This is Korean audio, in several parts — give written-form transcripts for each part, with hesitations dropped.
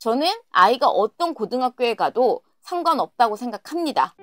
저는 아이가 어떤 고등학교에 가도 상관없다고 생각합니다.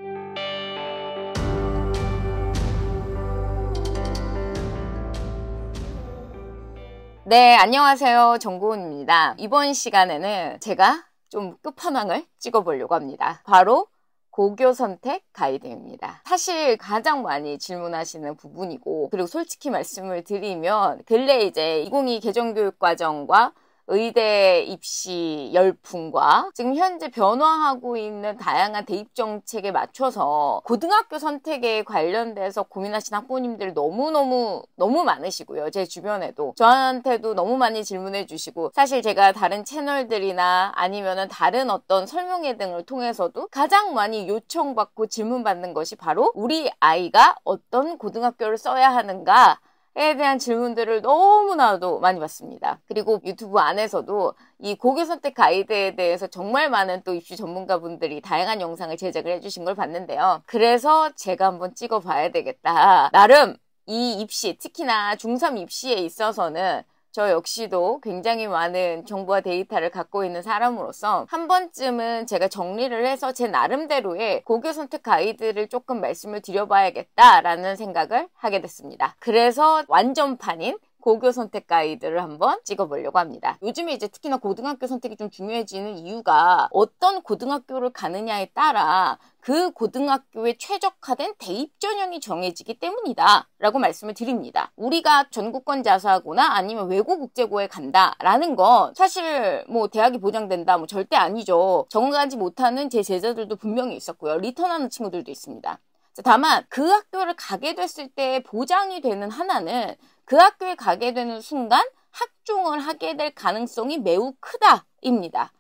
네, 안녕하세요. 정고은입니다. 이번 시간에는 제가 좀 끝판왕을 찍어보려고 합니다. 바로 고교 선택 가이드입니다. 사실 가장 많이 질문하시는 부분이고, 그리고 솔직히 말씀을 드리면 근래 이제 2022 개정교육과정과 의대 입시 열풍과 지금 현재 변화하고 있는 다양한 대입 정책에 맞춰서 고등학교 선택에 관련돼서 고민하시는 학부모님들 너무 많으시고요. 제 주변에도 저한테도 너무 많이 질문해 주시고, 사실 제가 다른 채널들이나 아니면은 다른 어떤 설명회 등을 통해서도 가장 많이 요청받고 질문받는 것이 바로 우리 아이가 어떤 고등학교를 써야 하는가 에 대한 질문들을 너무나도 많이 받습니다. 그리고 유튜브 안에서도 이 고교 선택 가이드에 대해서 정말 많은 또 입시 전문가분들이 다양한 영상을 제작을 해주신 걸 봤는데요. 그래서 제가 한번 찍어봐야 되겠다. 나름 이 입시, 특히나 중3 입시에 있어서는 저 역시도 굉장히 많은 정보와 데이터를 갖고 있는 사람으로서 한 번쯤은 제가 정리를 해서 제 나름대로의 고교 선택 가이드를 조금 말씀을 드려봐야겠다라는 생각을 하게 됐습니다. 그래서 완전판인 고교 선택 가이드를 한번 찍어보려고 합니다. 요즘에 이제 특히나 고등학교 선택이 좀 중요해지는 이유가 어떤 고등학교를 가느냐에 따라 그 고등학교에 최적화된 대입 전형이 정해지기 때문이다 라고 말씀을 드립니다. 우리가 전국권 자사고나 아니면 외고 국제고에 간다라는 건 사실 뭐 대학이 보장된다 뭐 절대 아니죠. 적응하지 못하는 제 제자들도 분명히 있었고요. 리턴하는 친구들도 있습니다. 다만 그 학교를 가게 됐을 때 보장이 되는 하나는 그 학교에 가게 되는 순간 학종을 하게 될 가능성이 매우 크다입니다.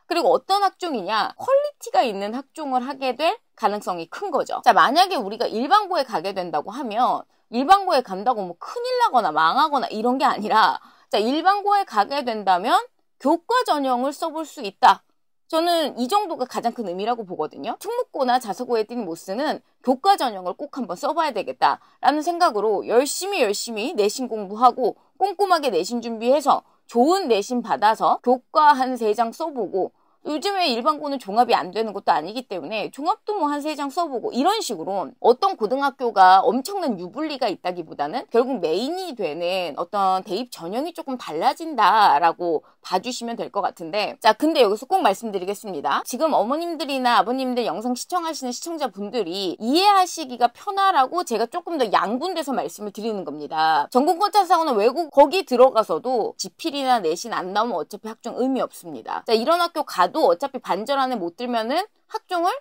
그리고 어떤 학종이냐? 퀄리티가 있는 학종을 하게 될 가능성이 큰 거죠. 자, 만약에 우리가 일반고에 가게 된다고 하면 일반고에 간다고 뭐 큰일 나거나 망하거나 이런 게 아니라, 자, 일반고에 가게 된다면 교과 전형을 써볼 수 있다. 저는 이 정도가 가장 큰 의미라고 보거든요. 특목고나 자사고 애들이 못 쓰는 교과 전형을 꼭 한번 써봐야 되겠다라는 생각으로 열심히 내신 공부하고 꼼꼼하게 내신 준비해서 좋은 내신 받아서 교과 한 3장 써보고, 요즘에 일반고는 종합이 안 되는 것도 아니기 때문에 종합도 뭐 한 3장 써보고, 이런 식으로 어떤 고등학교가 엄청난 유불리가 있다기보다는 결국 메인이 되는 어떤 대입 전형이 조금 달라진다라고 봐주시면 될 것 같은데, 자, 근데 여기서 꼭 말씀드리겠습니다. 지금 어머님들이나 아버님들 영상 시청하시는 시청자분들이 이해하시기가 편하라고 제가 조금 더 양분돼서 말씀을 드리는 겁니다. 전국권 자사고나 외국 거기 들어가서도 지필이나 내신 안 나오면 어차피 학종 의미 없습니다. 자, 이런 학교 가도 어차피 반절 안에 못 들면은 학종을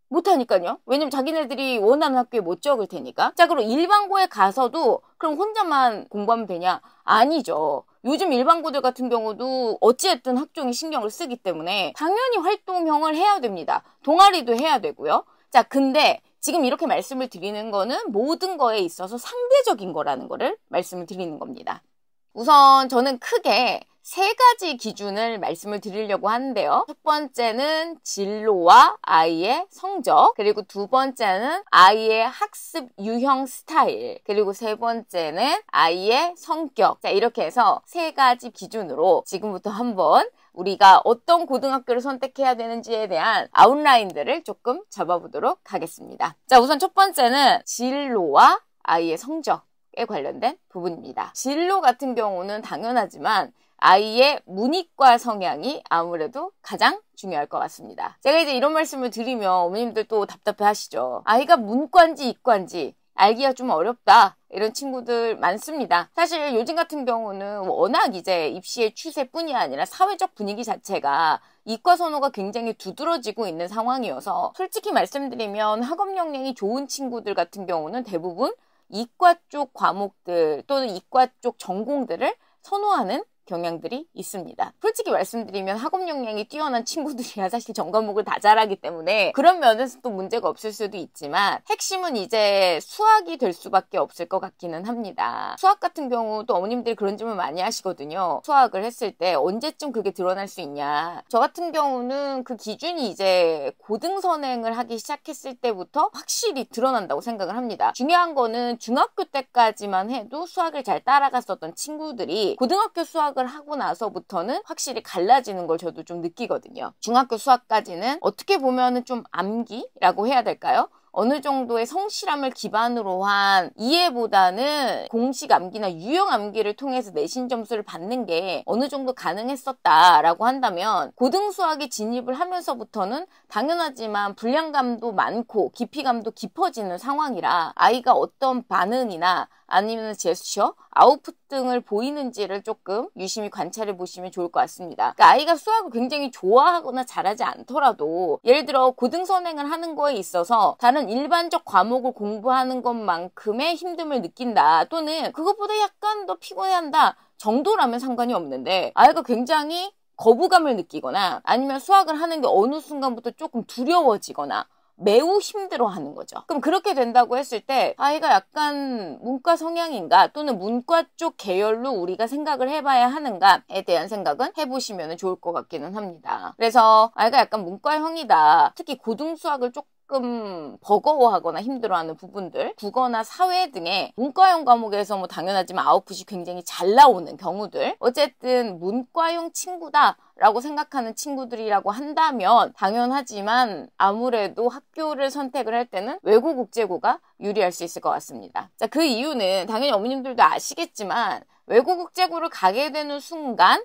못하니까요. 왜냐면 자기네들이 원하는 학교에 못 적을 테니까. 자, 그럼 일반고에 가서도 그럼 혼자만 공부하면 되냐? 아니죠. 요즘 일반고들 같은 경우도 어찌됐든 학종이 신경을 쓰기 때문에 당연히 활동형을 해야 됩니다. 동아리도 해야 되고요. 자, 근데 지금 이렇게 말씀을 드리는 거는 모든 거에 있어서 상대적인 거라는 거를 말씀을 드리는 겁니다. 우선 저는 크게 3가지 기준을 말씀을 드리려고 하는데요. 첫 번째는 진로와 아이의 성적, 그리고 2번째는 아이의 학습 유형 스타일, 그리고 3번째는 아이의 성격. 자, 이렇게 해서 3가지 기준으로 지금부터 한번 우리가 어떤 고등학교를 선택해야 되는지에 대한 아웃라인들을 조금 잡아보도록 하겠습니다. 자, 우선 첫 번째는 진로와 아이의 성적에 관련된 부분입니다. 진로 같은 경우는 당연하지만 아이의 문이과 성향이 아무래도 가장 중요할 것 같습니다. 제가 이제 이런 말씀을 드리면 어머님들 또 답답해 하시죠. 아이가 문과인지 이과인지 알기가 좀 어렵다, 이런 친구들 많습니다. 사실 요즘 같은 경우는 워낙 이제 입시의 추세뿐이 아니라 사회적 분위기 자체가 이과 선호가 굉장히 두드러지고 있는 상황이어서, 솔직히 말씀드리면 학업 역량이 좋은 친구들 같은 경우는 대부분 이과 쪽 과목들 또는 이과 쪽 전공들을 선호하는 경향들이 있습니다. 솔직히 말씀드리면 학업 역량이 뛰어난 친구들이야 사실 전 과목을 다 잘하기 때문에 그런 면에서 또 문제가 없을 수도 있지만, 핵심은 이제 수학이 될 수밖에 없을 것 같기는 합니다. 수학 같은 경우 또 어머님들이 그런 질문 많이 하시거든요. 수학을 했을 때 언제쯤 그게 드러날 수 있냐. 저 같은 경우는 그 기준이 이제 고등선행을 하기 시작했을 때부터 확실히 드러난다고 생각을 합니다. 중요한 거는 중학교 때까지만 해도 수학을 잘 따라갔었던 친구들이 고등학교 수학 수학을 하고 나서부터는 확실히 갈라지는 걸 저도 좀 느끼거든요. 중학교 수학까지는 어떻게 보면은 좀 암기라고 해야 될까요? 어느 정도의 성실함을 기반으로 한 이해보다는 공식 암기나 유형 암기를 통해서 내신 점수를 받는 게 어느 정도 가능했었다라고 한다면 고등수학에 진입을 하면서부터는 당연하지만 불량감도 많고 깊이감도 깊어지는 상황이라 아이가 어떤 반응이나 아니면 제스처, 아웃풋 등을 보이는지를 조금 유심히 관찰해 보시면 좋을 것 같습니다. 그러니까 아이가 수학을 굉장히 좋아하거나 잘하지 않더라도 예를 들어 고등선행을 하는 거에 있어서 다른 일반적 과목을 공부하는 것만큼의 힘듦을 느낀다 또는 그것보다 약간 더 피곤해한다 정도라면 상관이 없는데 아이가 굉장히 거부감을 느끼거나 아니면 수학을 하는 게 어느 순간부터 조금 두려워지거나 매우 힘들어하는 거죠. 그럼 그렇게 된다고 했을 때 아이가 약간 문과 성향인가 또는 문과 쪽 계열로 우리가 생각을 해봐야 하는가에 대한 생각은 해보시면 좋을 것 같기는 합니다. 그래서 아이가 약간 문과형이다. 특히 고등수학을 조금 버거워하거나 힘들어하는 부분들, 국어나 사회 등의 문과형 과목에서 뭐 당연하지만 아웃풋이 굉장히 잘 나오는 경우들, 어쨌든 문과형 친구다 라고 생각하는 친구들이라고 한다면 당연하지만 아무래도 학교를 선택을 할 때는 외고 국제고가 유리할 수 있을 것 같습니다. 자, 그 이유는 당연히 어머님들도 아시겠지만 외고 국제고를 가게 되는 순간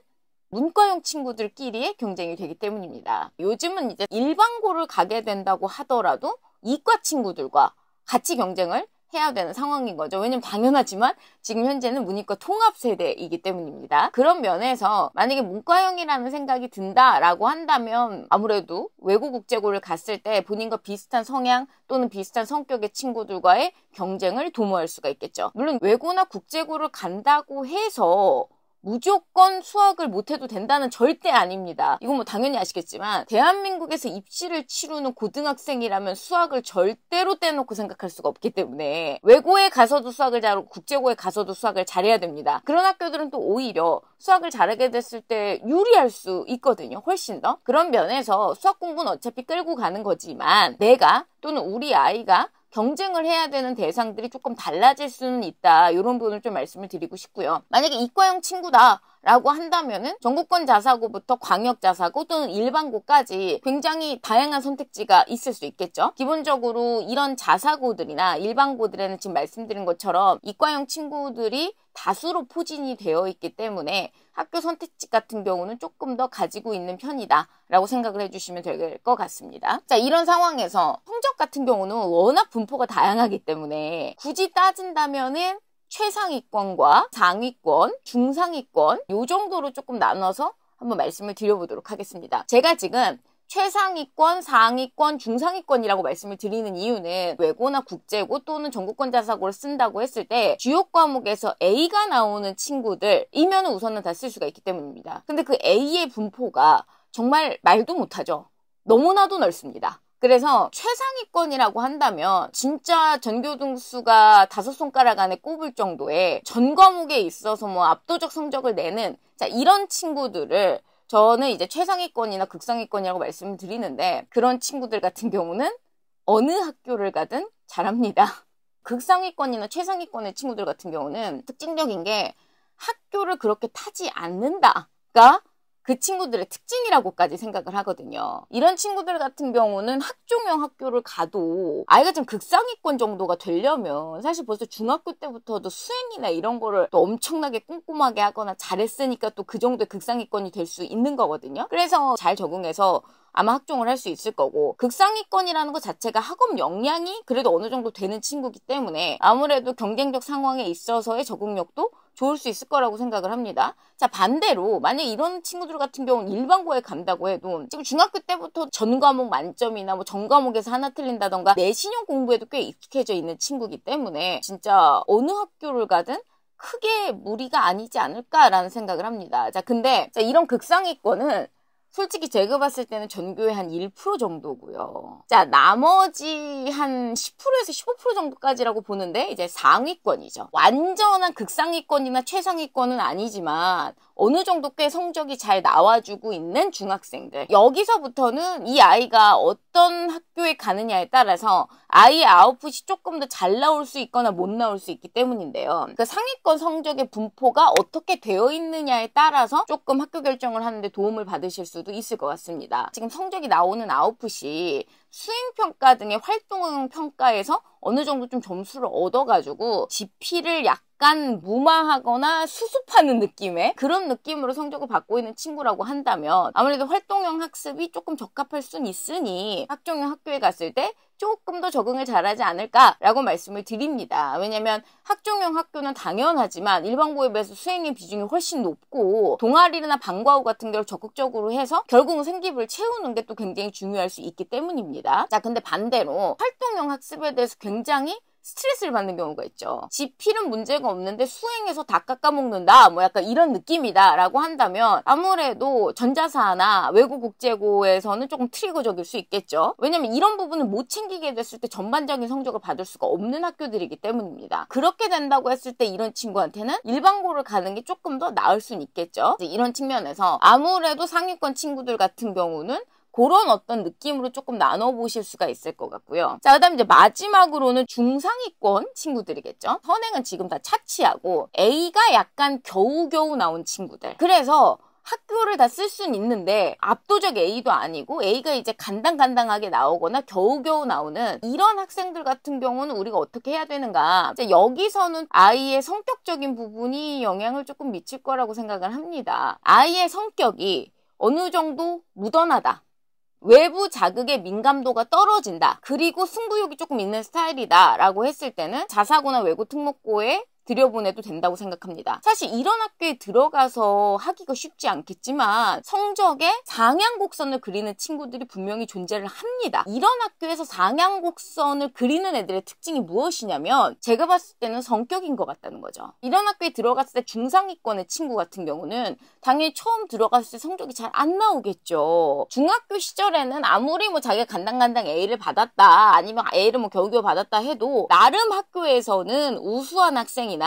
문과형 친구들끼리의 경쟁이 되기 때문입니다. 요즘은 이제 일반고를 가게 된다고 하더라도 이과 친구들과 같이 경쟁을 해야 되는 상황인 거죠. 왜냐면 당연하지만 지금 현재는 문이과 통합 세대이기 때문입니다. 그런 면에서 만약에 문과형이라는 생각이 든다라고 한다면 아무래도 외고 국제고를 갔을 때 본인과 비슷한 성향 또는 비슷한 성격의 친구들과의 경쟁을 도모할 수가 있겠죠. 물론 외고나 국제고를 간다고 해서 무조건 수학을 못해도 된다는 절대 아닙니다. 이건 뭐 당연히 아시겠지만 대한민국에서 입시를 치르는 고등학생이라면 수학을 절대로 떼놓고 생각할 수가 없기 때문에 외고에 가서도 수학을 잘하고 국제고에 가서도 수학을 잘해야 됩니다. 그런 학교들은 또 오히려 수학을 잘하게 됐을 때 유리할 수 있거든요. 훨씬 더. 그런 면에서 수학 공부는 어차피 끌고 가는 거지만 내가 또는 우리 아이가 경쟁을 해야 되는 대상들이 조금 달라질 수는 있다. 이런 부분을 좀 말씀을 드리고 싶고요. 만약에 이과형 친구다 라고 한다면은 전국권 자사고부터 광역 자사고 또는 일반고까지 굉장히 다양한 선택지가 있을 수 있겠죠. 기본적으로 이런 자사고들이나 일반고들에는 지금 말씀드린 것처럼 이과형 친구들이 다수로 포진이 되어 있기 때문에 학교 선택지 같은 경우는 조금 더 가지고 있는 편이다 라고 생각을 해주시면 될 것 같습니다. 자, 이런 상황에서 성적 같은 경우는 워낙 분포가 다양하기 때문에 굳이 따진다면은 최상위권과 상위권, 중상위권 요 정도로 조금 나눠서 한번 말씀을 드려보도록 하겠습니다. 제가 지금 최상위권, 상위권, 중상위권이라고 말씀을 드리는 이유는 외고나 국제고 또는 전국권 자사고를 쓴다고 했을 때 주요 과목에서 A가 나오는 친구들이면 우선은 다 쓸 수가 있기 때문입니다. 근데 그 A의 분포가 정말 말도 못하죠. 너무나도 넓습니다. 그래서 최상위권이라고 한다면 진짜 전교등수가 5손가락 안에 꼽을 정도의 전 과목에 있어서 뭐 압도적 성적을 내는 자 이런 친구들을 저는 이제 최상위권이나 극상위권이라고 말씀을 드리는데 그런 친구들 같은 경우는 어느 학교를 가든 잘합니다. 극상위권이나 최상위권의 친구들 같은 경우는 특징적인 게 학교를 그렇게 타지 않는다가 그 친구들의 특징이라고까지 생각을 하거든요. 이런 친구들 같은 경우는 학종형 학교를 가도 아이가 좀 극상위권 정도가 되려면 사실 벌써 중학교 때부터도 수행이나 이런 거를 또 엄청나게 꼼꼼하게 하거나 잘했으니까 또 그 정도의 극상위권이 될 수 있는 거거든요. 그래서 잘 적응해서 아마 학종을 할 수 있을 거고 극상위권이라는 것 자체가 학업 역량이 그래도 어느 정도 되는 친구이기 때문에 아무래도 경쟁적 상황에 있어서의 적응력도 좋을 수 있을 거라고 생각을 합니다. 자, 반대로 만약 이런 친구들 같은 경우는 일반고에 간다고 해도 지금 중학교 때부터 전 과목 만점이나 뭐 전 과목에서 하나 틀린다던가 내신형 공부에도 꽤 익숙해져 있는 친구이기 때문에 진짜 어느 학교를 가든 크게 무리가 아니지 않을까라는 생각을 합니다. 자, 근데 이런 극상위권은 솔직히 제가 봤을 때는 전교의 한 1% 정도고요. 자, 나머지 한 10%에서 15% 정도까지라고 보는데 이제 상위권이죠. 완전한 극상위권이나 최상위권은 아니지만 어느 정도 꽤 성적이 잘 나와주고 있는 중학생들. 여기서부터는 이 아이가 어떤 학교에 가느냐에 따라서 아이의 아웃풋이 조금 더 잘 나올 수 있거나 못 나올 수 있기 때문인데요. 그 상위권 성적의 분포가 어떻게 되어 있느냐에 따라서 조금 학교 결정을 하는데 도움을 받으실 수도 있을 것 같습니다. 지금 성적이 나오는 아웃풋이 수행평가 등의 활동형 평가에서 어느 정도 좀 점수를 얻어가지고 GP를 약간 무마하거나 수습하는 느낌의 그런 느낌으로 성적을 받고 있는 친구라고 한다면 아무래도 활동형 학습이 조금 적합할 순 있으니 학종형 학교에 갔을 때 조금 더 적응을 잘하지 않을까라고 말씀을 드립니다. 왜냐면 학종형 학교는 당연하지만 일반고에 비해서 수행의 비중이 훨씬 높고 동아리나 방과후 같은 데를 적극적으로 해서 결국은 생기부를 채우는 게 또 굉장히 중요할 수 있기 때문입니다. 자, 근데 반대로 활동형 학습에 대해서 굉장히 스트레스를 받는 경우가 있죠. 지필은 문제가 없는데 수행에서 다 깎아먹는다 뭐 약간 이런 느낌이다 라고 한다면 아무래도 전자사나 외국국제고에서는 조금 트리거적일 수 있겠죠. 왜냐면 이런 부분을 못 챙기게 됐을 때 전반적인 성적을 받을 수가 없는 학교들이기 때문입니다. 그렇게 된다고 했을 때 이런 친구한테는 일반고를 가는 게 조금 더 나을 수는 있겠죠. 이런 측면에서 아무래도 상위권 친구들 같은 경우는 그런 어떤 느낌으로 조금 나눠보실 수가 있을 것 같고요. 자, 그 다음 이제 마지막으로는 중상위권 친구들이겠죠. 선행은 지금 다 차치하고 A가 약간 겨우겨우 나온 친구들. 그래서 학교를 다 쓸 수는 있는데 압도적 A도 아니고 A가 이제 간당간당하게 나오거나 겨우겨우 나오는 이런 학생들 같은 경우는 우리가 어떻게 해야 되는가. 이제 여기서는 아이의 성격적인 부분이 영향을 조금 미칠 거라고 생각을 합니다. 아이의 성격이 어느 정도 무던하다. 외부 자극에 민감도가 떨어진다. 그리고 승부욕이 조금 있는 스타일이다 라고 했을 때는 자사고나 외고 특목고에 들여보내도 된다고 생각합니다. 사실 이런 학교에 들어가서 하기가 쉽지 않겠지만 성적에 상향곡선을 그리는 친구들이 분명히 존재를 합니다. 이런 학교에서 상향곡선을 그리는 애들의 특징이 무엇이냐면 제가 봤을 때는 성격인 것 같다는 거죠. 이런 학교에 들어갔을 때 중상위권의 친구 같은 경우는 당연히 처음 들어갔을 때 성적이 잘 안 나오겠죠. 중학교 시절에는 아무리 뭐 자기가 간당간당 A를 받았다 아니면 A를 뭐 겨우겨우 받았다 해도 나름 학교에서는 우수한 학생이나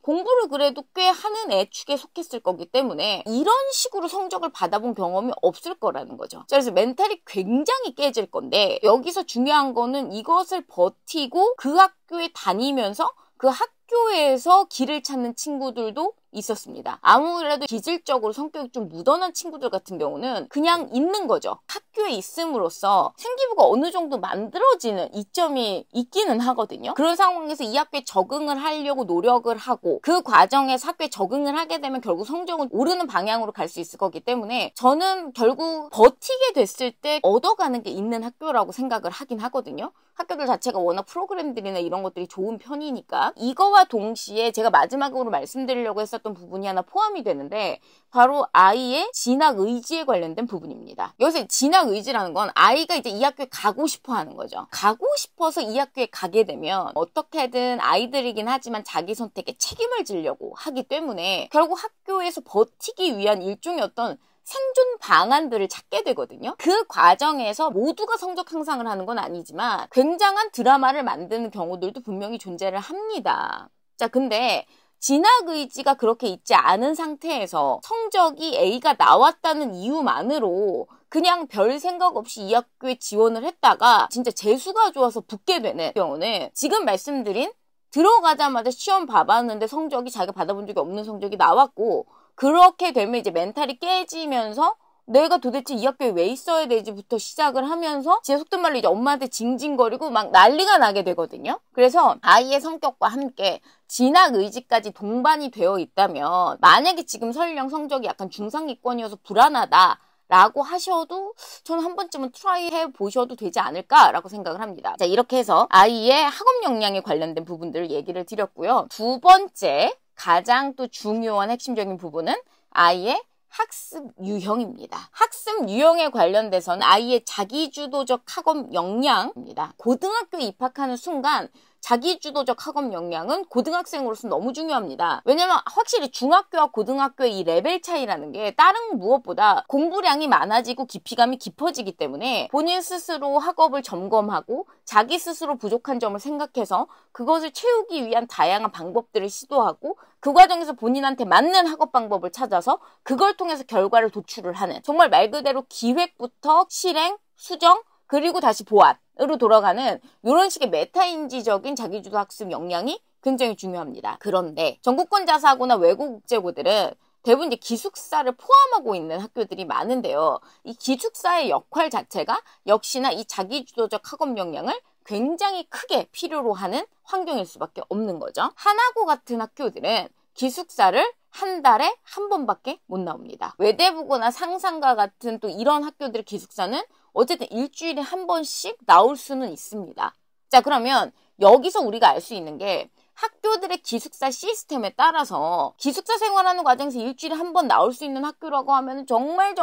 공부를 그래도 꽤 하는 애 축에 속했을 거기 때문에 이런 식으로 성적을 받아본 경험이 없을 거라는 거죠. 그래서 멘탈이 굉장히 깨질 건데 여기서 중요한 거는 이것을 버티고 그 학교에 다니면서 그 학교에서 길을 찾는 친구들도 있었습니다. 아무래도 기질적으로 성격이 좀 무던한 친구들 같은 경우는 그냥 있는 거죠. 학교에 있음으로써 생기부가 어느 정도 만들어지는 이점이 있기는 하거든요. 그런 상황에서 이 학교에 적응을 하려고 노력을 하고 그 과정에서 학교에 적응을 하게 되면 결국 성적은 오르는 방향으로 갈 수 있을 거기 때문에 저는 결국 버티게 됐을 때 얻어가는 게 있는 학교라고 생각을 하긴 하거든요. 학교들 자체가 워낙 프로그램들이나 이런 것들이 좋은 편이니까 이거와 동시에 제가 마지막으로 말씀드리려고 했었던 부분이 하나 포함이 되는데 바로 아이의 진학 의지에 관련된 부분입니다. 여기서 진학 의지라는 건 아이가 이제 이 학교에 가고 싶어 하는 거죠. 가고 싶어서 이 학교에 가게 되면 어떻게든 아이들이긴 하지만 자기 선택에 책임을 지려고 하기 때문에 결국 학교에서 버티기 위한 일종의 어떤 생존 방안들을 찾게 되거든요. 그 과정에서 모두가 성적 향상을 하는 건 아니지만 굉장한 드라마를 만드는 경우들도 분명히 존재를 합니다. 자, 근데 진학 의지가 그렇게 있지 않은 상태에서 성적이 A가 나왔다는 이유만으로 그냥 별 생각 없이 이 학교에 지원을 했다가 진짜 재수가 좋아서 붙게 되는 경우는 지금 말씀드린 들어가자마자 시험 봐봤는데 성적이 자기가 받아본 적이 없는 성적이 나왔고 그렇게 되면 이제 멘탈이 깨지면서 내가 도대체 이 학교에 왜 있어야 되지부터 시작을 하면서 제 속된 말로 이제 엄마한테 징징거리고 막 난리가 나게 되거든요. 그래서 아이의 성격과 함께 진학 의지까지 동반이 되어 있다면 만약에 지금 설령 성적이 약간 중상위권이어서 불안하다 라고 하셔도 저는 한 번쯤은 트라이 해보셔도 되지 않을까라고 생각을 합니다. 자, 이렇게 해서 아이의 학업 역량에 관련된 부분들을 얘기를 드렸고요. 두 번째 가장 또 중요한 핵심적인 부분은 아이의 학습 유형입니다. 학습 유형에 관련돼서는 아이의 자기주도적 학업 역량입니다. 고등학교에 입학하는 순간 자기주도적 학업 역량은 고등학생으로서 너무 중요합니다. 왜냐면 확실히 중학교와 고등학교의 이 레벨 차이라는 게 다른 무엇보다 공부량이 많아지고 깊이감이 깊어지기 때문에 본인 스스로 학업을 점검하고 자기 스스로 부족한 점을 생각해서 그것을 채우기 위한 다양한 방법들을 시도하고 그 과정에서 본인한테 맞는 학업 방법을 찾아서 그걸 통해서 결과를 도출을 하는 정말 말 그대로 기획부터 실행, 수정, 그리고 다시 보완을 으로 돌아가는 이런 식의 메타인지적인 자기주도 학습 역량이 굉장히 중요합니다. 그런데 전국권 자사고나 외고 국제고들은 대부분 이제 기숙사를 포함하고 있는 학교들이 많은데요. 이 기숙사의 역할 자체가 역시나 이 자기주도적 학업 역량을 굉장히 크게 필요로 하는 환경일 수밖에 없는 거죠. 하나고 같은 학교들은 기숙사를 한 달에 한 번밖에 못 나옵니다. 외대부고나 상상과 같은 또 이런 학교들의 기숙사는 어쨌든 일주일에 한 번씩 나올 수는 있습니다. 자, 그러면 여기서 우리가 알 수 있는 게 학교들의 기숙사 시스템에 따라서 기숙사 생활하는 과정에서 일주일에 한 번 나올 수 있는 학교라고 하면 정말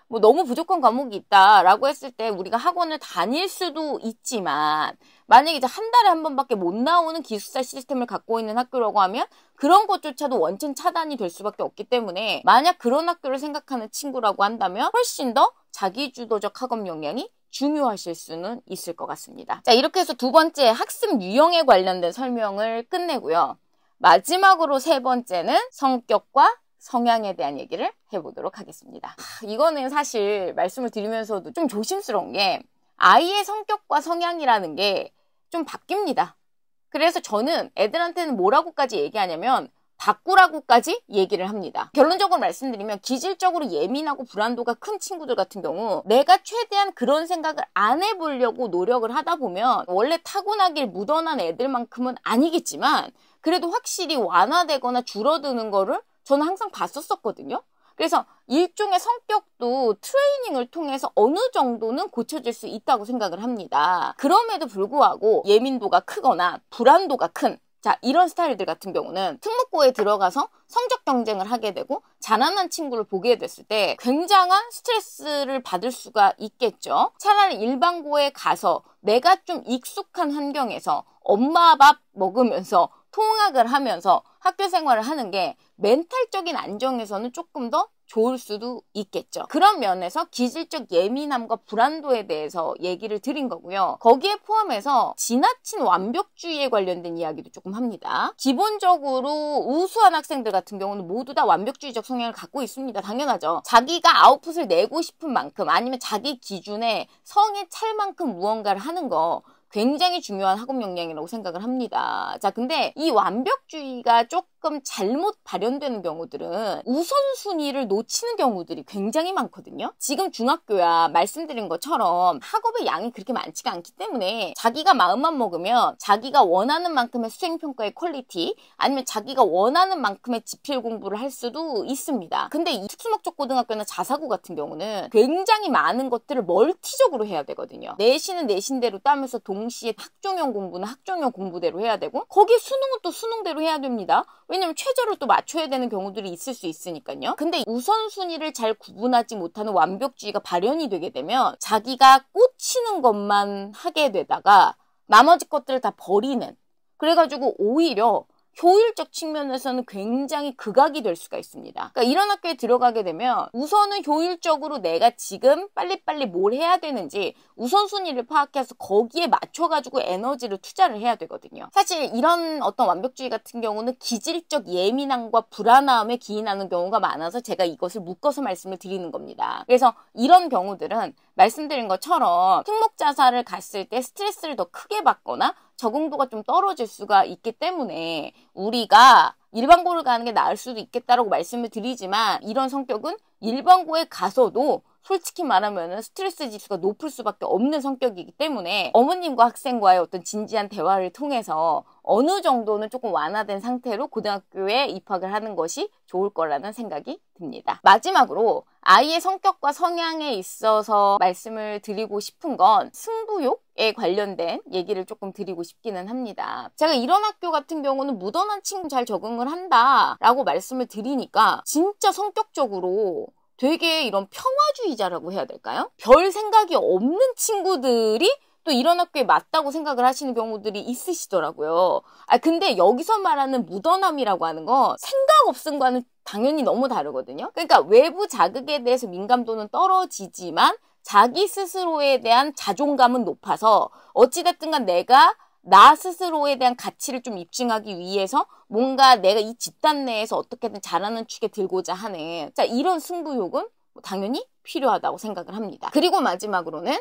뭐 너무 부족한 과목이 있다라고 했을 때 우리가 학원을 다닐 수도 있지만 만약에 이제 한 달에 한 번밖에 못 나오는 기숙사 시스템을 갖고 있는 학교라고 하면 그런 것조차도 원천 차단이 될 수밖에 없기 때문에 만약 그런 학교를 생각하는 친구라고 한다면 훨씬 더 자기주도적 학업 역량이 중요하실 수는 있을 것 같습니다. 자, 이렇게 해서 두 번째 학습 유형에 관련된 설명을 끝내고요. 마지막으로 세 번째는 성격과 성향에 대한 얘기를 해보도록 하겠습니다. 이거는 사실 말씀을 드리면서도 좀 조심스러운 게 아이의 성격과 성향이라는 게 좀 바뀝니다. 그래서 저는 애들한테는 뭐라고까지 얘기하냐면 바꾸라고까지 얘기를 합니다. 결론적으로 말씀드리면 기질적으로 예민하고 불안도가 큰 친구들 같은 경우 내가 최대한 그런 생각을 안 해보려고 노력을 하다 보면 원래 타고나길 묻어난 애들만큼은 아니겠지만 그래도 확실히 완화되거나 줄어드는 거를 저는 항상 봤었거든요. 그래서 일종의 성격도 트레이닝을 통해서 어느 정도는 고쳐질 수 있다고 생각을 합니다. 그럼에도 불구하고 예민도가 크거나 불안도가 큰 자, 이런 스타일들 같은 경우는 특목고에 들어가서 성적 경쟁을 하게 되고 자라난 친구를 보게 됐을 때 굉장한 스트레스를 받을 수가 있겠죠. 차라리 일반고에 가서 내가 좀 익숙한 환경에서 엄마 밥 먹으면서 통학을 하면서 학교 생활을 하는 게 멘탈적인 안정에서는 조금 더 좋을 수도 있겠죠. 그런 면에서 기질적 예민함과 불안도에 대해서 얘기를 드린 거고요. 거기에 포함해서 지나친 완벽주의에 관련된 이야기도 조금 합니다. 기본적으로 우수한 학생들 같은 경우는 모두 다 완벽주의적 성향을 갖고 있습니다. 당연하죠. 자기가 아웃풋을 내고 싶은 만큼 아니면 자기 기준에 성에 찰 만큼 무언가를 하는 거 굉장히 중요한 학업 역량이라고 생각을 합니다. 자, 근데 이 완벽주의가 조금 잘못 발현되는 경우들은 우선순위를 놓치는 경우들이 굉장히 많거든요. 지금 중학교야 말씀드린 것처럼 학업의 양이 그렇게 많지가 않기 때문에 자기가 마음만 먹으면 자기가 원하는 만큼의 수행평가의 퀄리티 아니면 자기가 원하는 만큼의 지필 공부를 할 수도 있습니다. 근데 이 특수목적 고등학교나 자사고 같은 경우는 굉장히 많은 것들을 멀티적으로 해야 되거든요. 내신은 내신대로 따면서 동시에 학종형 공부는 학종형 공부대로 해야 되고 거기에 수능은 또 수능대로 해야 됩니다. 왜냐면 최저를 또 맞춰야 되는 경우들이 있을 수 있으니까요. 근데 우선순위를 잘 구분하지 못하는 완벽주의가 발현이 되게 되면 자기가 꽂히는 것만 하게 되다가 나머지 것들을 다 버리는 그래가지고 오히려 효율적 측면에서는 굉장히 극악이 될 수가 있습니다. 그러니까 이런 학교에 들어가게 되면 우선은 효율적으로 내가 지금 빨리빨리 뭘 해야 되는지 우선순위를 파악해서 거기에 맞춰가지고 에너지를 투자를 해야 되거든요. 사실 이런 어떤 완벽주의 같은 경우는 기질적 예민함과 불안함에 기인하는 경우가 많아서 제가 이것을 묶어서 말씀을 드리는 겁니다. 그래서 이런 경우들은 말씀드린 것처럼 특목자사를 갔을 때 스트레스를 더 크게 받거나 적응도가 좀 떨어질 수가 있기 때문에 우리가 일반고를 가는 게 나을 수도 있겠다라고 말씀을 드리지만 이런 성격은 일반고에 가서도 솔직히 말하면 스트레스 지수가 높을 수밖에 없는 성격이기 때문에 어머님과 학생과의 어떤 진지한 대화를 통해서 어느 정도는 조금 완화된 상태로 고등학교에 입학을 하는 것이 좋을 거라는 생각이 듭니다. 마지막으로 아이의 성격과 성향에 있어서 말씀을 드리고 싶은 건 승부욕에 관련된 얘기를 조금 드리고 싶기는 합니다. 제가 이런 학교 같은 경우는 묻어난 친구 잘 적응을 한다라고 말씀을 드리니까 진짜 성격적으로 되게 이런 평화주의자라고 해야 될까요? 별 생각이 없는 친구들이 또 이런 학교에 맞다고 생각을 하시는 경우들이 있으시더라고요. 근데 여기서 말하는 묻어남이라고 하는 건 생각 없음과는 당연히 너무 다르거든요. 그러니까 외부 자극에 대해서 민감도는 떨어지지만 자기 스스로에 대한 자존감은 높아서 어찌됐든 간 내가 나 스스로에 대한 가치를 좀 입증하기 위해서 뭔가 내가 이 집단 내에서 어떻게든 잘하는 축에 들고자 하는 이런 승부욕은 당연히 필요하다고 생각을 합니다. 그리고 마지막으로는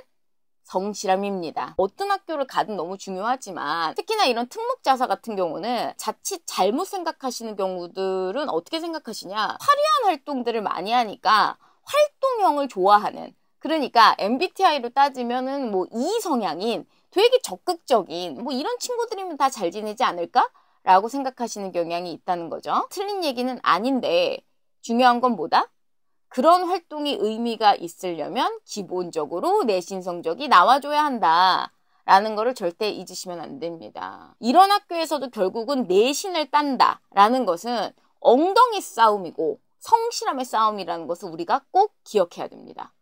성실함입니다. 어떤 학교를 가든 너무 중요하지만 특히나 이런 특목자사 같은 경우는 자칫 잘못 생각하시는 경우들은 어떻게 생각하시냐? 화려한 활동들을 많이 하니까 활동형을 좋아하는, 그러니까 MBTI로 따지면은 뭐 E 성향인 되게 적극적인 뭐 이런 친구들이면 다 잘 지내지 않을까? 라고 생각하시는 경향이 있다는 거죠. 틀린 얘기는 아닌데 중요한 건 뭐다? 그런 활동이 의미가 있으려면 기본적으로 내신 성적이 나와줘야 한다 라는 거를 절대 잊으시면 안 됩니다. 이런 학교에서도 결국은 내신을 딴다 라는 것은 엉덩이 싸움이고 성실함의 싸움이라는 것을 우리가 꼭 기억해야 됩니다.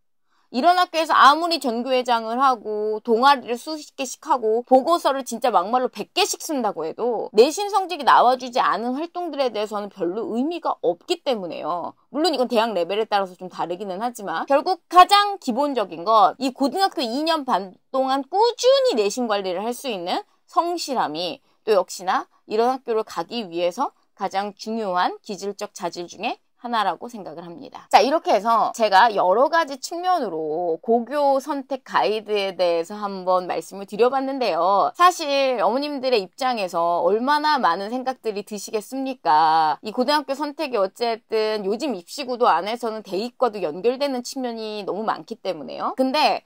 이런 학교에서 아무리 전교회장을 하고 동아리를 수십 개씩 하고 보고서를 진짜 막말로 100개씩 쓴다고 해도 내신 성적이 나와주지 않은 활동들에 대해서는 별로 의미가 없기 때문에요. 물론 이건 대학 레벨에 따라서 좀 다르기는 하지만 결국 가장 기본적인 건 이 고등학교 2년 반 동안 꾸준히 내신 관리를 할 수 있는 성실함이 또 역시나 이런 학교를 가기 위해서 가장 중요한 기질적 자질 중에 하나라고 생각을 합니다. 자, 이렇게 해서 제가 여러 가지 측면으로 고교 선택 가이드에 대해서 한번 말씀을 드려봤는데요. 사실 어머님들의 입장에서 얼마나 많은 생각들이 드시겠습니까? 이 고등학교 선택이 어쨌든 요즘 입시구도 안에서는 대입과도 연결되는 측면이 너무 많기 때문에요. 근데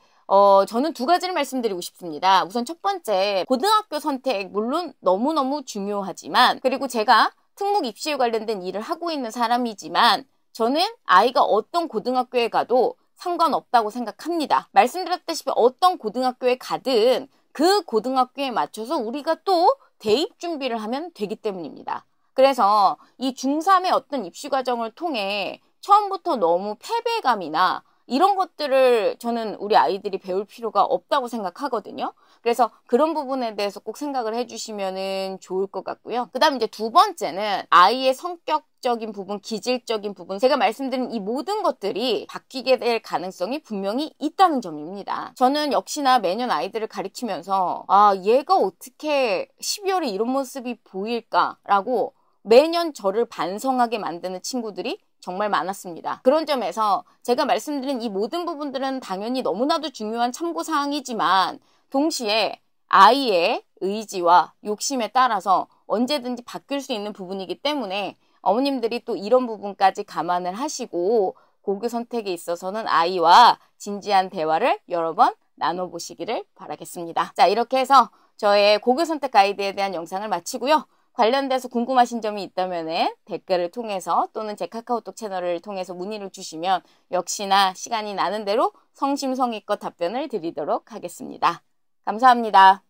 저는 두 가지를 말씀드리고 싶습니다. 우선 첫 번째, 고등학교 선택 물론 너무너무 중요하지만, 그리고 제가 특목 입시에 관련된 일을 하고 있는 사람이지만 저는 아이가 어떤 고등학교에 가도 상관없다고 생각합니다. 말씀드렸다시피 어떤 고등학교에 가든 그 고등학교에 맞춰서 우리가 또 대입 준비를 하면 되기 때문입니다. 그래서 이 중3의 어떤 입시 과정을 통해 처음부터 너무 패배감이나 이런 것들을 저는 우리 아이들이 배울 필요가 없다고 생각하거든요. 그래서 그런 부분에 대해서 꼭 생각을 해주시면 좋을 것 같고요. 그 다음 이제 두 번째는 아이의 성격적인 부분, 기질적인 부분, 제가 말씀드린 이 모든 것들이 바뀌게 될 가능성이 분명히 있다는 점입니다. 저는 역시나 매년 아이들을 가르치면서 얘가 어떻게 12월에 이런 모습이 보일까라고 매년 저를 반성하게 만드는 친구들이 정말 많았습니다. 그런 점에서 제가 말씀드린 이 모든 부분들은 당연히 너무나도 중요한 참고사항이지만 동시에 아이의 의지와 욕심에 따라서 언제든지 바뀔 수 있는 부분이기 때문에 어머님들이 또 이런 부분까지 감안을 하시고 고교 선택에 있어서는 아이와 진지한 대화를 여러 번 나눠보시기를 바라겠습니다. 자, 이렇게 해서 저의 고교 선택 가이드에 대한 영상을 마치고요. 관련돼서 궁금하신 점이 있다면 댓글을 통해서 또는 제 카카오톡 채널을 통해서 문의를 주시면 역시나 시간이 나는 대로 성심성의껏 답변을 드리도록 하겠습니다. 감사합니다.